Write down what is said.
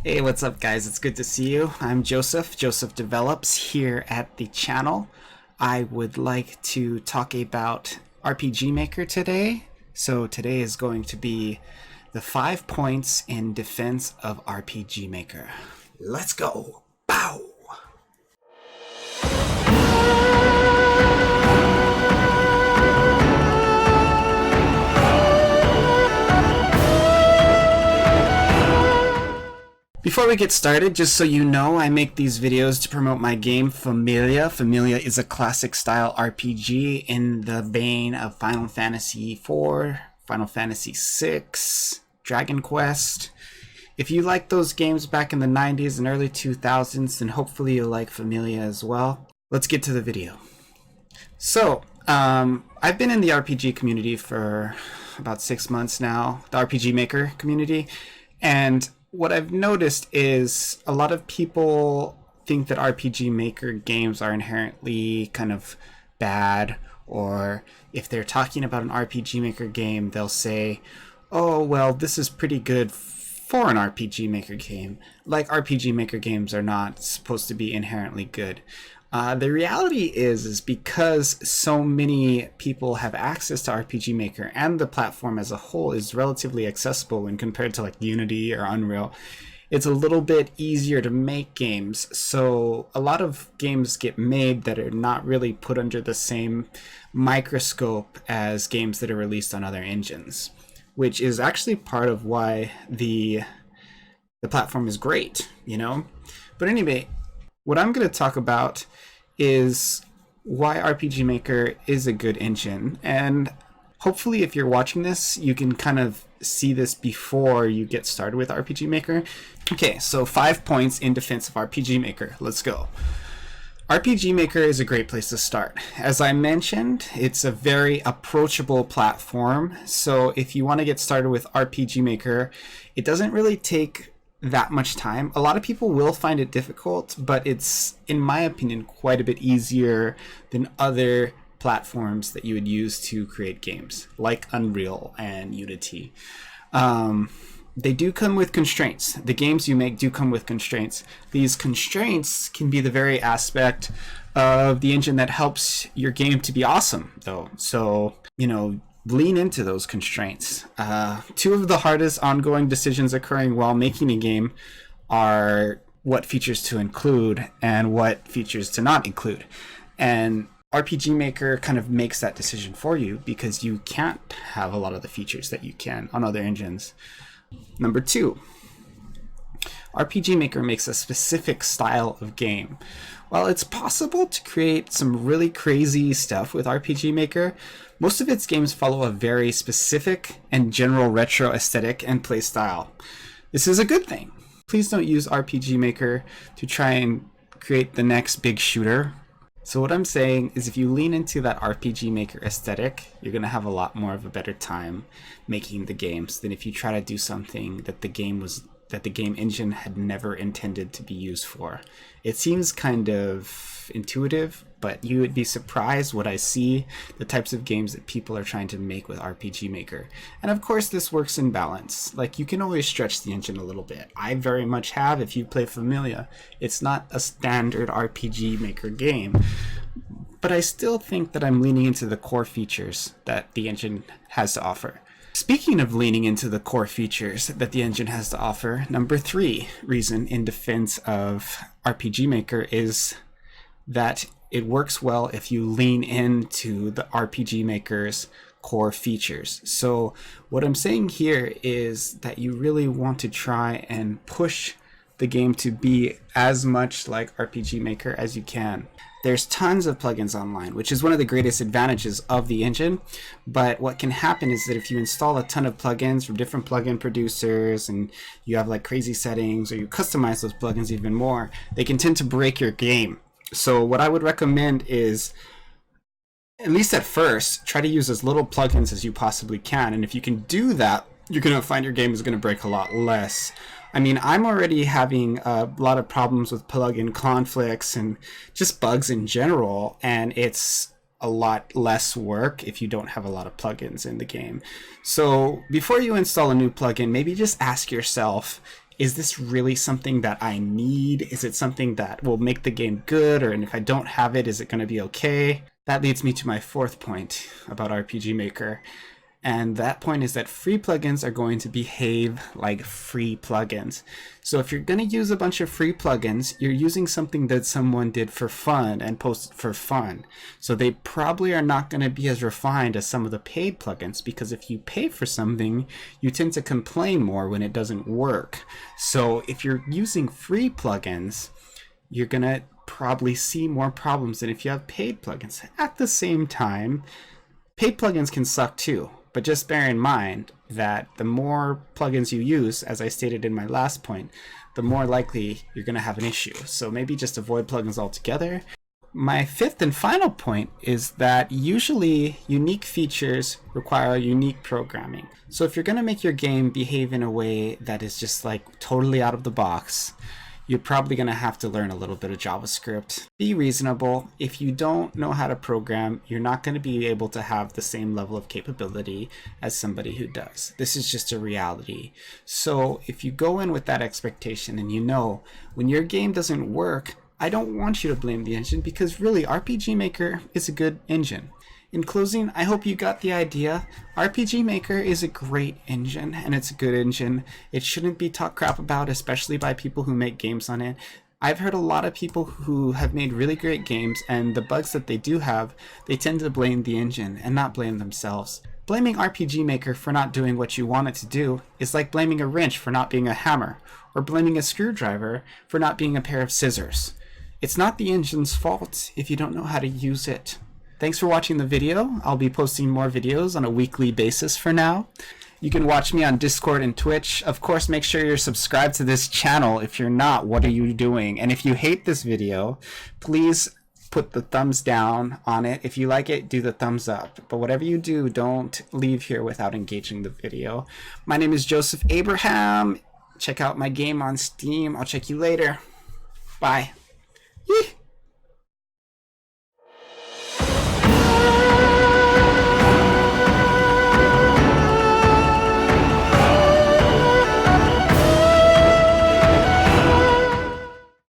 Hey, what's up guys? It's good to see you. I'm Joseph Develops here at the channel. I would like to talk about RPG Maker today. So today is going to be the 5 points in defense of RPG Maker. Let's go! Bow! Before we get started, just so you know, I make these videos to promote my game, Familia. Familia is a classic style RPG in the vein of Final Fantasy IV, Final Fantasy VI, Dragon Quest. If you like those games back in the 90s and early 2000s, then hopefully you'll like Familia as well. Let's get to the video. So, I've been in the RPG community for about 6 months now, the RPG Maker community, and what I've noticed is a lot of people think that RPG Maker games are inherently kind of bad, or if they're talking about an RPG Maker game, they'll say, oh, well, this is pretty good for an RPG Maker game. Like RPG Maker games are not supposed to be inherently good. The reality is because so many people have access to RPG Maker and the platform as a whole is relatively accessible when compared to like Unity or Unreal, it's a little bit easier to make games. So a lot of games get made that are not really put under the same microscope as games that are released on other engines, which is actually part of why the platform is great, you know? But anyway, what I'm going to talk about is why RPG Maker is a good engine, and hopefully if you're watching this you can kind of see this before you get started with RPG Maker. Okay, so 5 points in defense of RPG Maker. Let's go. RPG Maker is a great place to start. As I mentioned, it's a very approachable platform, so if you want to get started with RPG Maker, it doesn't really take that much time. A lot of people will find it difficult, but it's, in my opinion, quite a bit easier than other platforms that you would use to create games, like Unreal and Unity. They do come with constraints. The games you make do come with constraints. These constraints can be the very aspect of the engine that helps your game to be awesome, though. So, you know, lean into those constraints. 2 of the hardest ongoing decisions occurring while making a game are what features to include and what features to not include. And RPG Maker kind of makes that decision for you because you can't have a lot of the features that you can on other engines. Number 2, RPG Maker makes a specific style of game. While it's possible to create some really crazy stuff with RPG Maker, most of its games follow a very specific and general retro aesthetic and play style. This is a good thing. Please don't use RPG Maker to try and create the next big shooter. So what I'm saying is if you lean into that RPG Maker aesthetic, you're going to have a lot more of a better time making the games than if you try to do something that the game engine had never intended to be used for. It seems kind of intuitive, but you would be surprised what I see, the types of games that people are trying to make with RPG Maker. And of course this works in balance. Like, you can always stretch the engine a little bit. I very much have if you play Familia. It's not a standard RPG Maker game, but I still think that I'm leaning into the core features that the engine has to offer. Speaking of leaning into the core features that the engine has to offer, number 3 reason in defense of RPG Maker is that it works well if you lean into the RPG Maker's core features. So what I'm saying here is that you really want to try and push the game to be as much like RPG Maker as you can. There's tons of plugins online, which is one of the greatest advantages of the engine. But what can happen is that if you install a ton of plugins from different plugin producers and you have like crazy settings, or you customize those plugins even more, they can tend to break your game. So what I would recommend is, at least at first, try to use as little plugins as you possibly can. And if you can do that, you're going to find your game is going to break a lot less. I mean, I'm already having a lot of problems with plugin conflicts and just bugs in general, and it's a lot less work if you don't have a lot of plugins in the game. So before you install a new plugin, maybe just ask yourself is this really something that I need? Is it something that will make the game good? Or if I don't have it, is it going to be okay? That leads me to my fourth point about RPG Maker. And that point is that free plugins are going to behave like free plugins. So if you're going to use a bunch of free plugins, you're using something that someone did for fun and posted for fun. So they probably are not going to be as refined as some of the paid plugins, because if you pay for something, you tend to complain more when it doesn't work. So if you're using free plugins, you're going to probably see more problems than if you have paid plugins. At the same time, paid plugins can suck too. But just bear in mind that the more plugins you use, as I stated in my last point, the more likely you're going to have an issue. So maybe just avoid plugins altogether. My fifth and final point is that usually unique features require unique programming. So if you're going to make your game behave in a way that is just like totally out of the box, you're probably going to have to learn a little bit of JavaScript. Be reasonable. If you don't know how to program, you're not going to be able to have the same level of capability as somebody who does. This is just a reality. So if you go in with that expectation and you know when your game doesn't work, I don't want you to blame the engine, because really RPG Maker is a good engine. In closing, I hope you got the idea. RPG Maker is a great engine, and it's a good engine. It shouldn't be talked crap about, especially by people who make games on it. I've heard a lot of people who have made really great games, and the bugs that they do have, they tend to blame the engine and not blame themselves. Blaming RPG Maker for not doing what you want it to do is like blaming a wrench for not being a hammer, or blaming a screwdriver for not being a pair of scissors. It's not the engine's fault if you don't know how to use it. Thanks for watching the video. I'll be posting more videos on a weekly basis for now. You can watch me on Discord and Twitch. Of course, make sure you're subscribed to this channel. If you're not, what are you doing? And if you hate this video, please put the thumbs down on it. If you like it, do the thumbs up. But whatever you do, don't leave here without engaging the video. My name is Joseph Abraham. Check out my game on Steam. I'll check you later. Bye. Yee.